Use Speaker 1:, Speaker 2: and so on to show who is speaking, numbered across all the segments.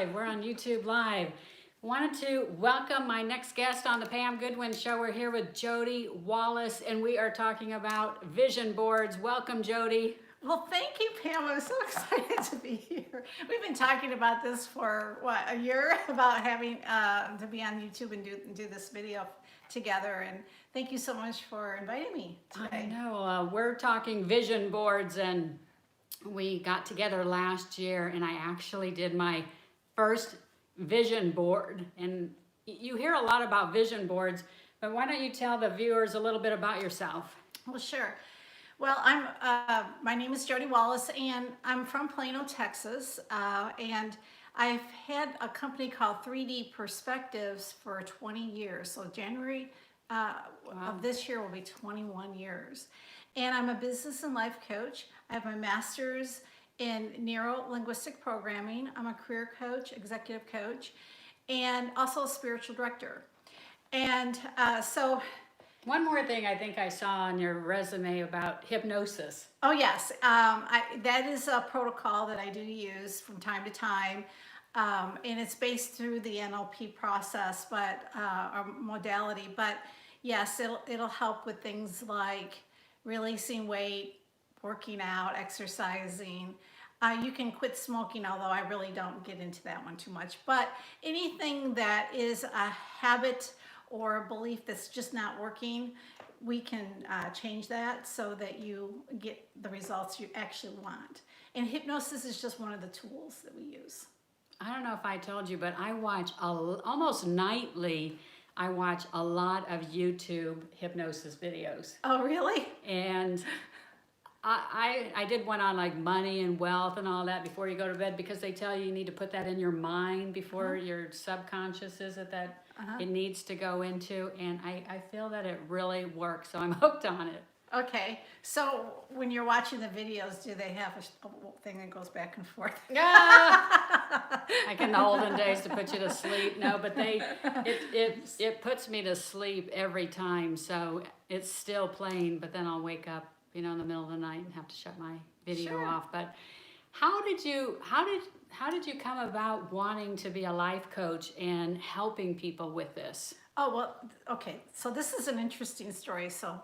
Speaker 1: live. We're on YouTube Live. Wanted to welcome my next guest on the Pam Goodwin Show. We're here with Jodie Wallace, and we are talking about vision boards. Welcome, Jodie.
Speaker 2: Well, thank you, Pam. I'm so excited to be here. We've been talking about this for, what, a year? About having to be on YouTube and do this video together. And thank you so much for inviting me today.
Speaker 1: I know. We're talking vision boards, and we got together last year, and I actually did my first vision board. And you hear a lot about vision boards, but why don't you tell the viewers a little bit about yourself?
Speaker 2: Well, sure. Well, my name is Jodie Wallace, and I'm from Plano, Texas, and I've had a company called 3D Perspectives for 20 years. So January of this year will be 21 years. And I'm a business and life coach. I have my master's in Neuro-Linguistic Programming. I'm a career coach, executive coach, and also a spiritual director. And so...
Speaker 1: One more thing I think I saw on your resume about hypnosis.
Speaker 2: Oh yes, that is a protocol that I do use from time to time, and it's based through the NLP process, but or modality. But yes, it'll help with things like releasing weight, working out, exercising. You can quit smoking, although I really don't get into that one too much. But anything that is a habit or a belief that's just not working, we can change that so that you get the results you actually want. And hypnosis is just one of the tools that we use.
Speaker 1: I don't know if I told you, but I watch almost nightly. I watch a lot of YouTube hypnosis videos.
Speaker 2: Oh, really?
Speaker 1: And I did one on like money and wealth and all that before you go to bed, because they tell you need to put that in your mind before your subconscious is at that it needs to go into, and I feel that it really works, so I'm hooked on it.
Speaker 2: Okay, so when you're watching the videos, do they have a thing that goes back and forth?
Speaker 1: Like in the olden days to put you to sleep. No, but it puts me to sleep every time, so it's still playing, but then I'll wake up, you know, in the middle of the night and have to shut my video off. But how did you come about wanting to be a life coach and helping people with this? Oh,
Speaker 2: well, okay. So this is an interesting story. So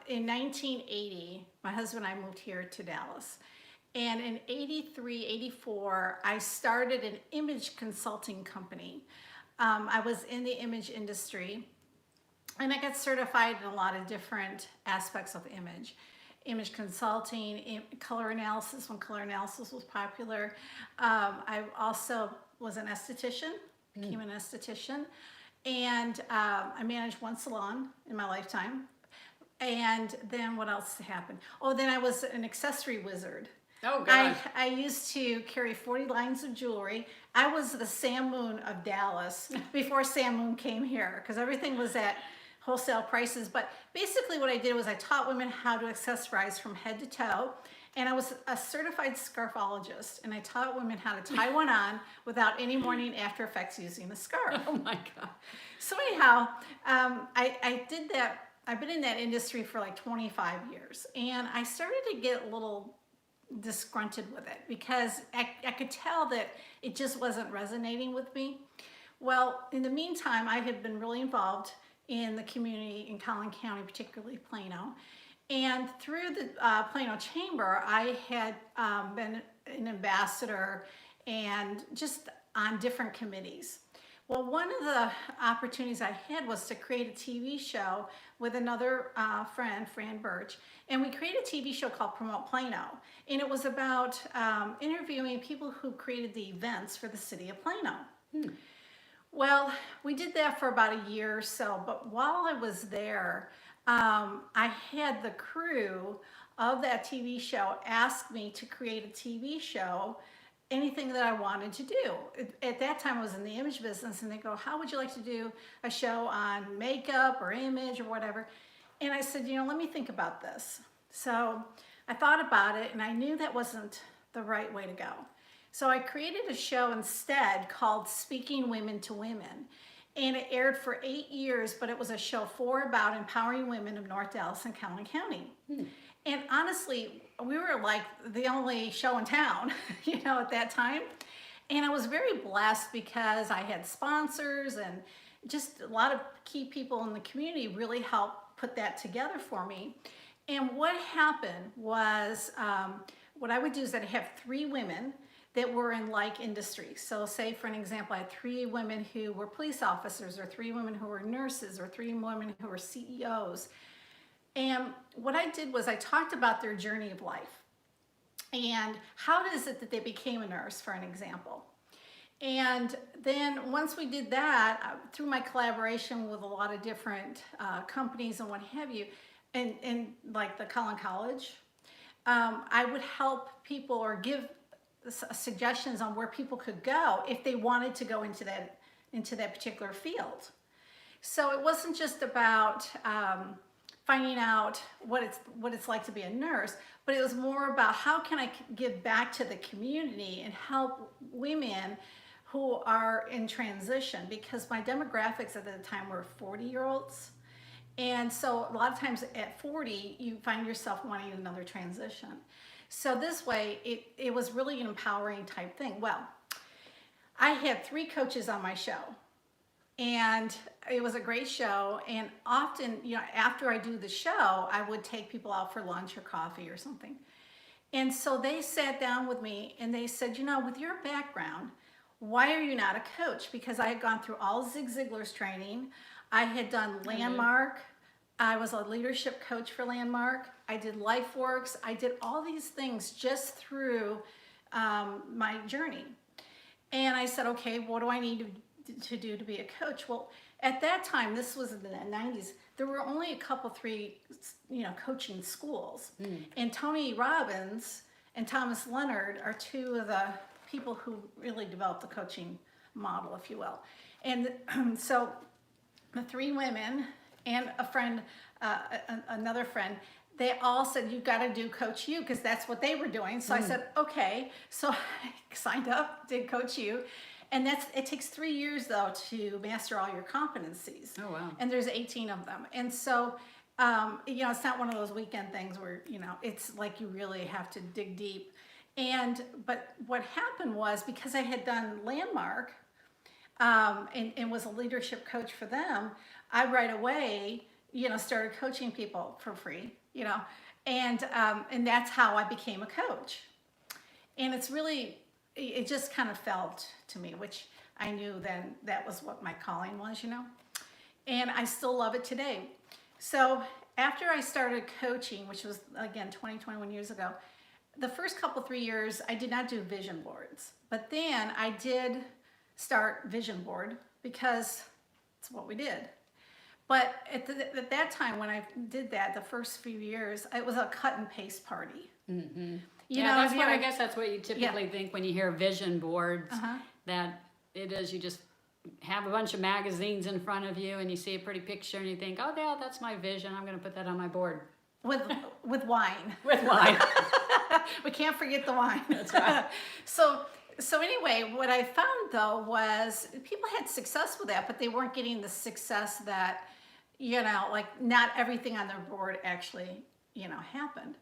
Speaker 2: in 1980, my husband and I moved here to Dallas. And in 83, 84, I started an image consulting company. I was in the image industry, and I got certified in a lot of different aspects of image consulting, color analysis, when color analysis was popular. I also was an esthetician, became an esthetician, and I managed one salon in my lifetime. And then what else happened? Oh, then I was an accessory wizard.
Speaker 1: Oh, God.
Speaker 2: I used to carry 40 lines of jewelry. I was the Sam Moon of Dallas before Sam Moon came here, because everything was at wholesale prices. But basically what I did was I taught women how to accessorize from head to toe. And I was a certified scarfologist, and I taught women how to tie one on without any morning after effects using a scarf.
Speaker 1: Oh my God.
Speaker 2: So anyhow, I did that. I've been in that industry for like 25 years, and I started to get a little disgruntled with it, because I could tell that it just wasn't resonating with me. Well, in the meantime, I had been really involved in the community in Collin County, particularly Plano. And through the Plano Chamber, I had been an ambassador and just on different committees. Well, one of the opportunities I had was to create a TV show with another friend, Fran Birch, and we created a TV show called Promote Plano. And it was about interviewing people who created the events for the city of Plano. Well, we did that for about a year or so, but while I was there, I had the crew of that TV show ask me to create a TV show, anything that I wanted to do. At that time I was in the image business, and they go, how would you like to do a show on makeup or image or whatever? And I said, you know, let me think about this. So I thought about it, and I knew that wasn't the right way to go. So I created a show instead called Speaking Women to Women. And it aired for 8 years, but it was a show about empowering women of North Dallas and Collin County. And honestly, we were like the only show in town, you know, at that time. And I was very blessed because I had sponsors and just a lot of key people in the community really helped put that together for me. And what happened was, what I would do is that I have 3 women that were in like industries. So say for an example, I had 3 women who were police officers, or 3 women who were nurses, or 3 women who were CEOs. And what I did was I talked about their journey of life. And how is it that they became a nurse, for an example? And then once we did that, through my collaboration with a lot of different companies and what have you, and like the Cullen College, I would help people or give suggestions on where people could go if they wanted to go into that particular field. So it wasn't just about finding out what it's like to be a nurse, but it was more about how can I give back to the community and help women who are in transition, because my demographics at the time were 40-year-olds. And so a lot of times at 40, you find yourself wanting another transition. So this way, it was really an empowering type thing. Well, I had 3 coaches on my show, and it was a great show. And often, after I do the show, I would take people out for lunch or coffee or something. And so they sat down with me and they said, with your background, why are you not a coach? Because I had gone through all Zig Ziglar's training. I had done Landmark. I was a leadership coach for Landmark. I did LifeWorks. I did all these things just through my journey. And I said, okay, what do I need to do to be a coach? Well, at that time, this was in the 90s, there were only a couple, 3, coaching schools. And Tony Robbins and Thomas Leonard are 2 of the people who really developed the coaching model, if you will. And so the 3 women and a friend, another friend, they all said, you've got to do Coach U, because that's what they were doing. So I said, okay. So I signed up, did Coach U. And it takes 3 years, though, to master all your competencies.
Speaker 1: Oh, wow.
Speaker 2: And there's 18 of them. And so, it's not one of those weekend things where, it's like you really have to dig deep. But what happened was, because I had done Landmark and was a leadership coach for them, I right away, started coaching people for free, and that's how I became a coach. And it just kind of felt to me, which I knew then that was what my calling was, and I still love it today. So after I started coaching, which was, again, 21 years ago, the first couple, 3 years, I did not do vision boards. But then I did start Vision Board because it's what we did. But at that time, when I did that, the first few years, it was a cut and paste party.
Speaker 1: Mm-hmm. I guess that's what you typically think when you hear vision boards, that it is, you just have a bunch of magazines in front of you and you see a pretty picture and you think, oh, yeah, that's my vision. I'm going to put that on my board.
Speaker 2: With wine.
Speaker 1: With wine.
Speaker 2: We can't forget the wine.
Speaker 1: That's right.
Speaker 2: So anyway, what I found, though, was people had success with that, but they weren't getting the success that, like not everything on their board actually, happened.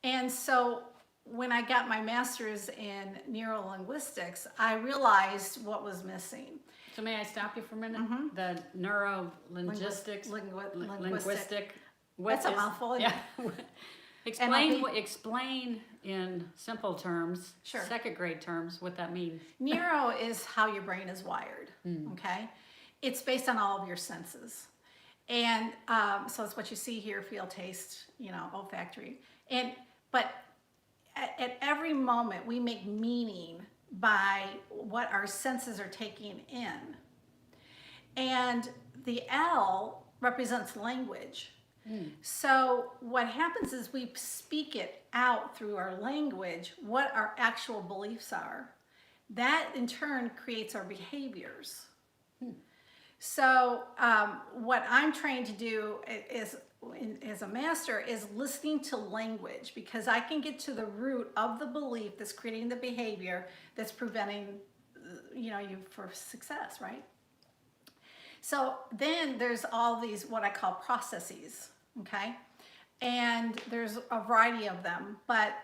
Speaker 2: And so when I got my master's in Neuro Linguistics, I realized what was missing.
Speaker 1: So may I stop you for a minute? Mm-hmm. The Neuro Linguistics, linguistic.
Speaker 2: That's a mouthful.
Speaker 1: Yeah. Explain in simple terms,
Speaker 2: sure,
Speaker 1: 2nd grade terms, what that means.
Speaker 2: Neuro is how your brain is wired. Okay, it's based on all of your senses, and so it's what you see, hear, feel, taste, olfactory, but at every moment we make meaning by what our senses are taking in, and the L represents language. So what happens is we speak it out through our language, what our actual beliefs are. That in turn creates our behaviors. So what I'm trying to do is, as a master, is listening to language, because I can get to the root of the belief that's creating the behavior that's preventing you for success, right? So then there's all these what I call processes. Okay, and there's a variety of them, but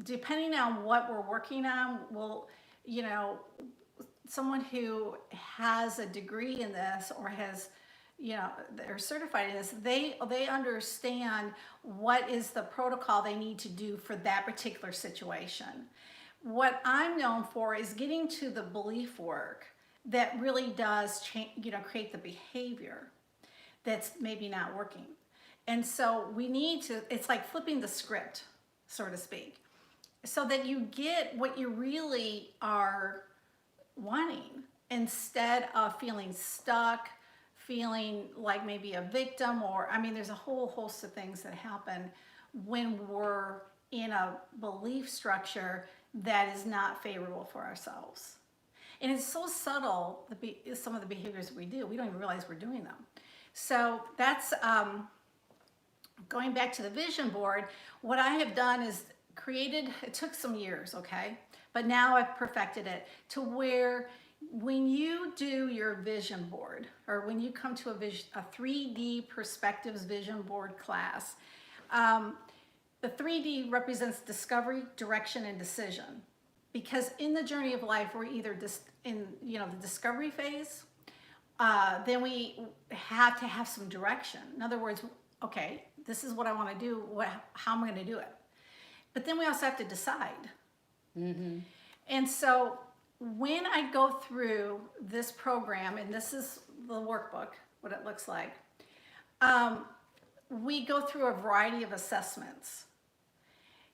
Speaker 2: depending on what we're working on will someone who has a degree in this or has, they're certified in this, they understand what is the protocol they need to do for that particular situation. What I'm known for is getting to the belief work that really does change, create the behavior that's maybe not working. And so we need to, it's like flipping the script, so to speak, so that you get what you really are wanting instead of feeling stuck, feeling like maybe a victim, or, there's a whole host of things that happen when we're in a belief structure that is not favorable for ourselves. And it's so subtle, some of the behaviors we do, we don't even realize we're doing them. So that's, going back to the vision board, what I have done is created, it took some years, okay? But now I've perfected it to where when you do your vision board, or when you come to a 3D perspectives vision board class, the 3D represents discovery, direction, and decision. Because in the journey of life, we're either in the discovery phase, then we have to have some direction. In other words, okay, this is what I want to do. How am I going to do it? But then we also have to decide. Mm-hmm. And so when I go through this program, and this is the workbook, what it looks like, we go through a variety of assessments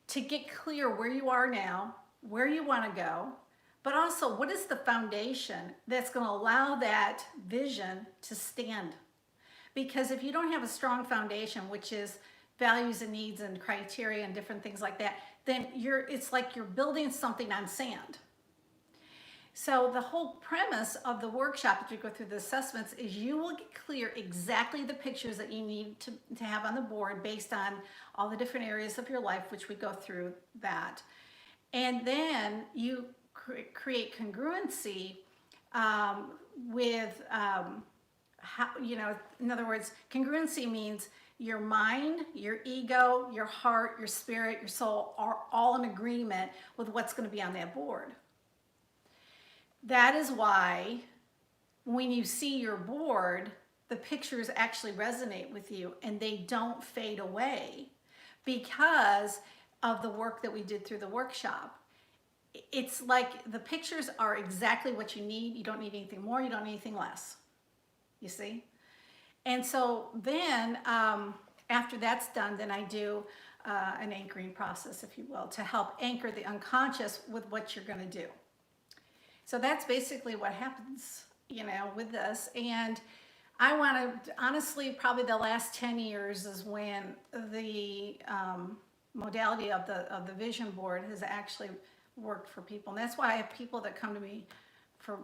Speaker 2: to get clear where you are now, where you want to go, but also what is the foundation that's going to allow that vision to stand. Because if you don't have a strong foundation, which is values and needs and criteria and different things like that, then it's like you're building something on sand. So the whole premise of the workshop, as we go through the assessments, is you will get clear exactly the pictures that you need to have on the board based on all the different areas of your life, which we go through that. And then you create congruency with how, in other words, congruency means your mind, your ego, your heart, your spirit, your soul are all in agreement with what's going to be on that board. That is why when you see your board, the pictures actually resonate with you and they don't fade away because of the work that we did through the workshop. It's like the pictures are exactly what you need. You don't need anything more, you don't need anything less. You see? And so then after that's done, then I do an anchoring process, if you will, to help anchor the unconscious with what you're going to do. So that's basically what happens, with this. And I want to, honestly, probably the last 10 years is when the modality of the vision board has actually worked for people. And that's why I have people that come to me for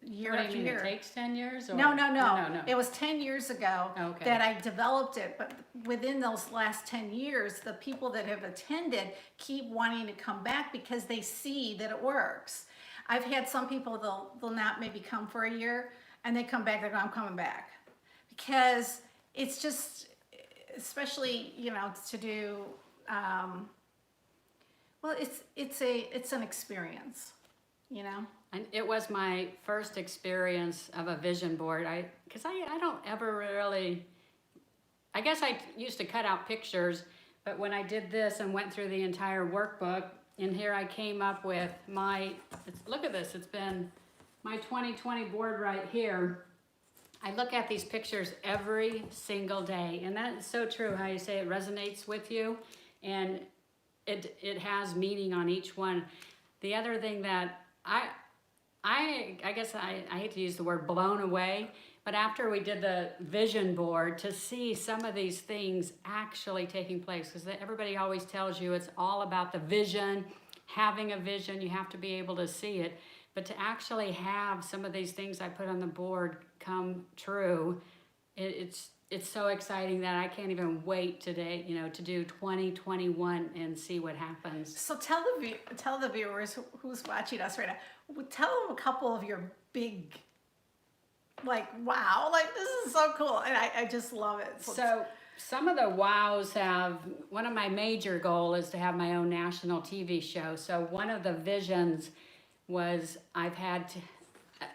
Speaker 2: year after year.
Speaker 1: It takes 10 years? Or?
Speaker 2: No. It was 10 years ago that I developed it. But within those last 10 years, the people that have attended keep wanting to come back because they see that it works. I've had some people, they'll not maybe come for a year, and they come back, they go, I'm coming back. Because it's just, especially, to do, well, it's an experience,
Speaker 1: And it was my first experience of a vision board. Because I don't ever really, I guess I used to cut out pictures, but when I did this and went through the entire workbook, and here I came up with look at this, it's been my 2020 board right here. I look at these pictures every single day, and that is so true how you say it resonates with you, and it has meaning on each one. The other thing that I guess I hate to use the word blown away, but after we did the vision board, to see some of these things actually taking place, because everybody always tells you it's all about the vision, having a vision, you have to be able to see it, but to actually have some of these things I put on the board come true, it's so exciting that I can't even wait today, to do 2021 and see what happens.
Speaker 2: So tell the viewers who's watching us right now, tell them a couple of your big, wow, this is so cool, and I just love it.
Speaker 1: So some of the wows have, one of my major goals is to have my own national TV show. So one of the visions was I've had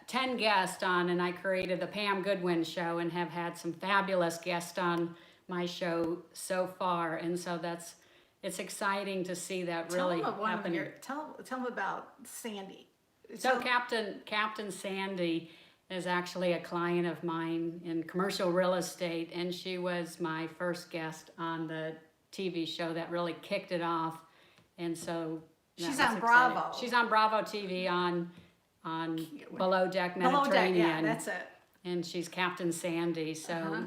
Speaker 1: 10 guests on, and I created the Pam Goodwin show and have had some fabulous guests on my show so far. And so it's exciting to see that really happening.
Speaker 2: Tell them about Sandy.
Speaker 1: So Captain Sandy is actually a client of mine in commercial real estate, and she was my first guest on the TV show that really kicked it off. And so
Speaker 2: she's on Bravo.
Speaker 1: She's on Bravo TV on Below Deck Mediterranean.
Speaker 2: Below Deck, yeah, that's it.
Speaker 1: And she's Captain Sandy. So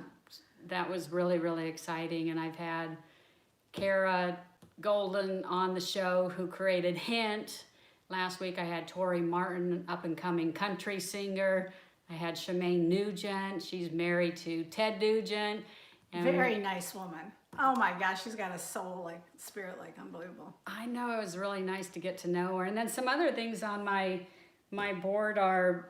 Speaker 1: that was really, really exciting. And I've had Kara Golden on the show, who created Hint. Last week I had Tori Martin, up and coming country singer. I had Shemaine Nugent. She's married to Ted Nugent. And
Speaker 2: very nice woman. Oh my gosh, she's got a soul, like spirit, like unbelievable.
Speaker 1: I know, it was really nice to get to know her. And then some other things on my board are,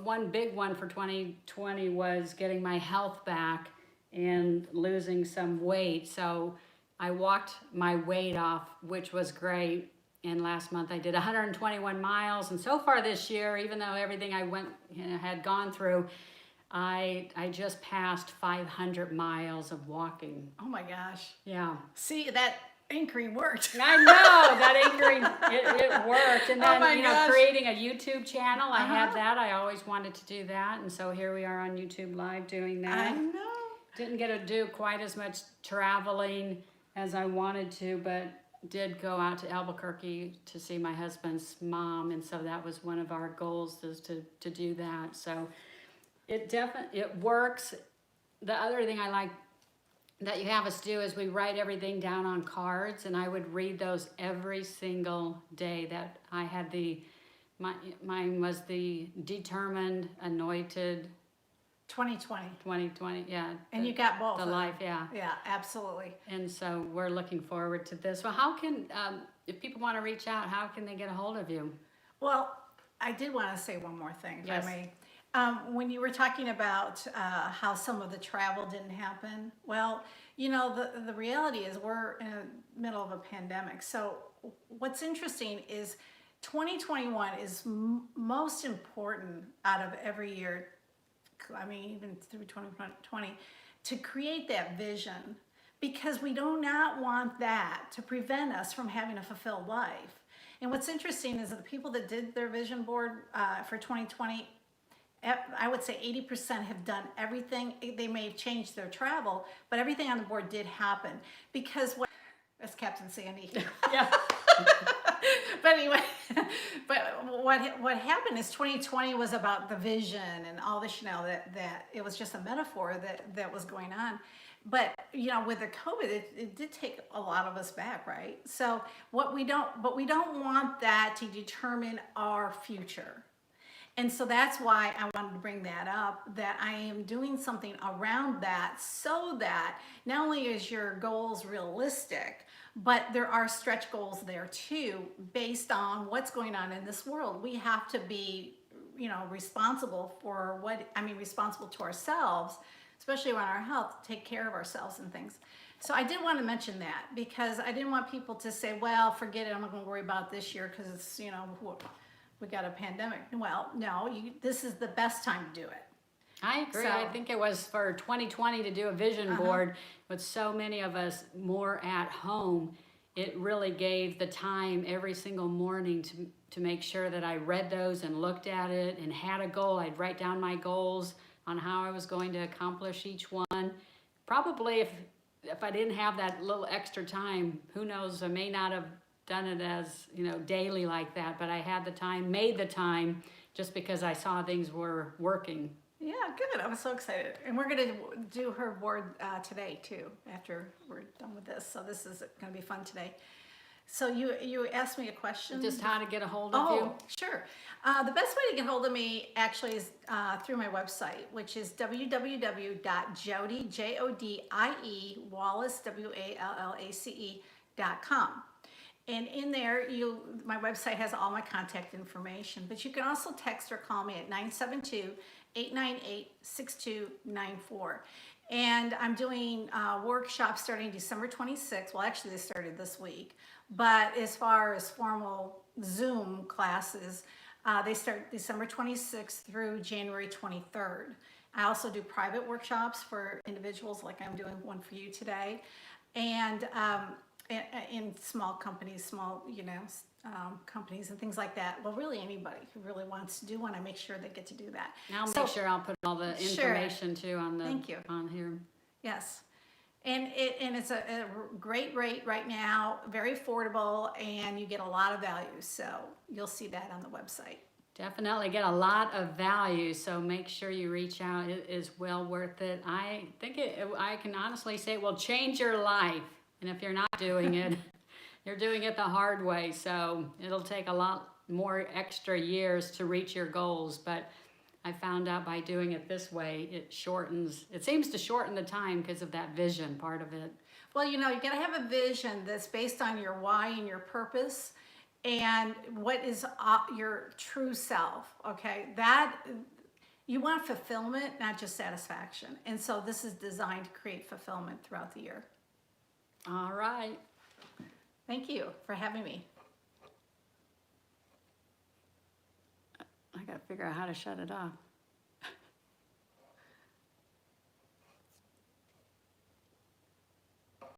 Speaker 1: one big one for 2020 was getting my health back and losing some weight. So I walked my weight off, which was great. And last month I did 121 miles. And so far this year, even though everything I had gone through, I just passed 500 miles of walking.
Speaker 2: Oh my gosh.
Speaker 1: Yeah.
Speaker 2: See, that anchoring worked.
Speaker 1: I know, that anchoring, it worked. And then,
Speaker 2: gosh.
Speaker 1: Creating a YouTube channel, I had that. I always wanted to do that. And so here we are on YouTube Live doing that.
Speaker 2: I know.
Speaker 1: Didn't get to do quite as much traveling as I wanted to, but did go out to Albuquerque to see my husband's mom. And so that was one of our goals, is to do that. So it works. The other thing I like that you have us do is we write everything down on cards, and I would read those every single day. That I had mine was the Determined, Anointed 2020, yeah.
Speaker 2: And you got both.
Speaker 1: The life, yeah.
Speaker 2: Yeah, absolutely.
Speaker 1: And so we're looking forward to this. Well, how can, if people want to reach out, how can they get a hold of you?
Speaker 2: Well, I did want to say one more thing, if
Speaker 1: Yes.
Speaker 2: I may. When you were talking about how some of the travel didn't happen, well, the reality is we're in the middle of a pandemic. So what's interesting is 2021 is most important out of every year, I mean, even through 2020, to create that vision, because we do not want that to prevent us from having a fulfilled life. And what's interesting is that the people that did their vision board for 2020, I would say 80% have done everything. They may have changed their travel, but everything on the board did happen, because that's Captain Sandy.
Speaker 1: Yeah.
Speaker 2: But anyway, what happened is 2020 was about the vision and all this, that it was just a metaphor that was going on. But with the COVID, it did take a lot of us back, right? So we don't want that to determine our future. And so that's why I wanted to bring that up, that I am doing something around that, so that not only is your goals realistic, but there are stretch goals there too, based on what's going on in this world. We have to be, responsible responsible to ourselves, especially around our health, take care of ourselves and things. So I did want to mention that, because I didn't want people to say, well, forget it, I'm not going to worry about this year because it's, we got a pandemic. Well, no, this is the best time to do it.
Speaker 1: I agree.
Speaker 2: So,
Speaker 1: I think it was for 2020 to do a vision board with so many of us more at home. It really gave the time every single morning to make sure that I read those and looked at it and had a goal. I'd write down my goals on how I was going to accomplish each one. Probably if I didn't have that little extra time, who knows, I may not have done it as, daily like that, but I had the time, made the time, just because I saw things were working.
Speaker 2: Yeah, good. I was so excited. And we're going to do her board today too, after we're done with this. So this is going to be fun today. So you asked me a question.
Speaker 1: Just how to get a hold of you?
Speaker 2: Oh, sure. The best way to get hold of me actually is through my website, which is www.jodie, Jodie, Wallace, WALLACE.com. And in there, my website has all my contact information, but you can also text or call me at 972-898-6294. And I'm doing workshops starting December 26th. Well, actually, they started this week. But as far as formal Zoom classes, They start December 26th through January 23rd. I also do private workshops for individuals, like I'm doing one for you today, and in small companies, companies and things like that. Well, really anybody who really wants to do one, I make sure they get to do that.
Speaker 1: I'll make sure I'll put all the
Speaker 2: Sure.
Speaker 1: information too on the
Speaker 2: Thank you.
Speaker 1: on here.
Speaker 2: Yes. And it's a great rate right now, very affordable, and you get a lot of value. So you'll see that on the website.
Speaker 1: Definitely get a lot of value, so make sure you reach out. It is well worth it. I think I can honestly say it will change your life. And if you're not doing it, you're doing it the hard way. So it'll take a lot more extra years to reach your goals. But I found out by doing it this way, it seems to shorten the time because of that vision part of it.
Speaker 2: Well, you got to have a vision that's based on your why and your purpose and what is your true self, okay? That you want fulfillment, not just satisfaction. And so this is designed to create fulfillment throughout the year.
Speaker 1: All right.
Speaker 2: Thank you for having me.
Speaker 1: I got to figure out how to shut it off.